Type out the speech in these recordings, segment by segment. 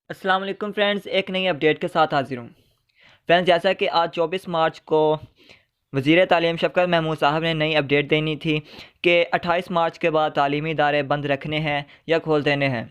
अस्सलाम वालेकुम फ्रेंड्स, एक नई अपडेट के साथ हाजिर हूँ। फ्रेंड्स, जैसा कि आज 24 मार्च को वज़ीर तालीम शफ़क़त महमूद साहब ने नई अपडेट देनी थी कि 28 मार्च के बाद तालीमी इदारे बंद रखने हैं या खोल देने हैं।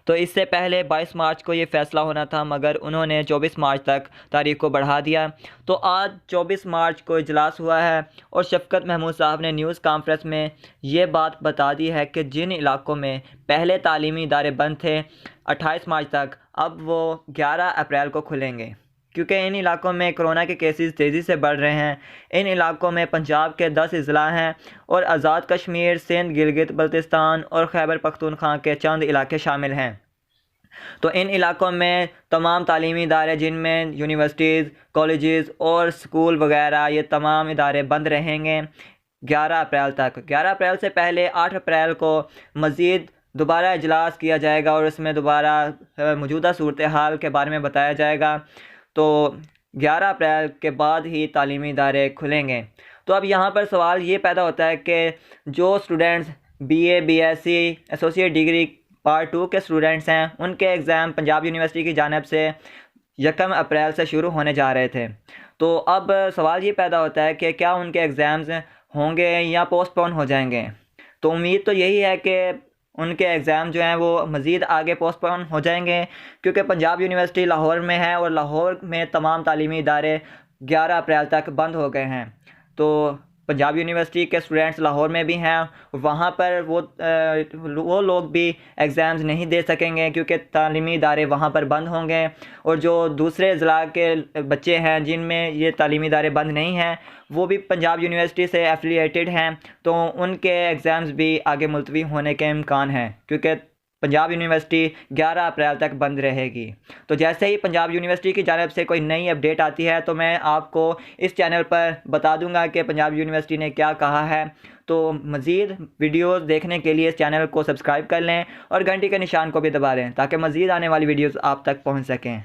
तो इससे पहले 22 मार्च को ये फ़ैसला होना था, मगर उन्होंने 24 मार्च तक तारीख़ को बढ़ा दिया। तो आज 24 मार्च को इजलास हुआ है और शफ़क़त महमूद साहब ने न्यूज़ कॉन्फ्रेंस में ये बात बता दी है कि जिन इलाक़ों में पहले तालीमी इदारे बंद थे 28 मार्च तक, अब वो 11 अप्रैल को खुलेंगे, क्योंकि इन इलाक़ों में कोरोना के केसेस तेज़ी से बढ़ रहे हैं। इन इलाक़ों में पंजाब के 10 अज़ला हैं और आज़ाद कश्मीर, सिंध, गिलगित बल्तिस्तान और खैबर पख्तूनख्वा के चंद इलाके शामिल हैं। तो इन इलाक़ों में तमाम तालीमी इदारे, जिनमें यूनिवर्सिटीज़, कॉलेजेस और स्कूल वगैरह, ये तमाम इदारे बंद रहेंगे 11 अप्रैल तक। 11 अप्रैल से पहले 8 अप्रैल को मज़ीद दोबारा इजलास किया जाएगा और इसमें दोबारा मौजूदा सूरत हाल के बारे में बताया जाएगा। तो 11 अप्रैल के बाद ही तालीमी इदारे खुलेंगे। तो अब यहाँ पर सवाल ये पैदा होता है कि जो students BA, BSc, associate degree part 2 के स्टूडेंट्स हैं, उनके एग्ज़ाम पंजाब यूनिवर्सिटी की जानिब से 1 अप्रैल से शुरू होने जा रहे थे। तो अब सवाल ये पैदा होता है कि क्या उनके एग्ज़ाम्स होंगे या पोस्टपोन हो जाएंगे। तो उम्मीद तो यही है कि उनके एग्ज़ाम जो हैं वो मज़ीद आगे पोस्टपोन हो जाएंगे, क्योंकि पंजाब यूनिवर्सिटी लाहौर में है और लाहौर में तमाम तालीमी इदारे 11 अप्रैल तक बंद हो गए हैं। तो पंजाब यूनिवर्सिटी के स्टूडेंट्स लाहौर में भी हैं, वहाँ पर वो लोग भी एग्ज़ाम्स नहीं दे सकेंगे, क्योंकि तालीमी इदारे वहाँ पर बंद होंगे। और जो दूसरे ज़िला के बच्चे हैं जिनमें ये तालीमी इदारे बंद नहीं हैं, वो भी पंजाब यूनिवर्सिटी से एफ़िलिएटेड हैं, तो उनके एग्ज़ाम्स भी आगे मुलतवी होने के इम्कान हैं, क्योंकि पंजाब यूनिवर्सिटी 11 अप्रैल तक बंद रहेगी। तो जैसे ही पंजाब यूनिवर्सिटी की जानिब से कोई नई अपडेट आती है तो मैं आपको इस चैनल पर बता दूंगा कि पंजाब यूनिवर्सिटी ने क्या कहा है। तो मज़ीद वीडियोस देखने के लिए इस चैनल को सब्सक्राइब कर लें और घंटी के निशान को भी दबा लें, ताकि मज़ीद आने वाली वीडियोस आप तक पहुंच सकें।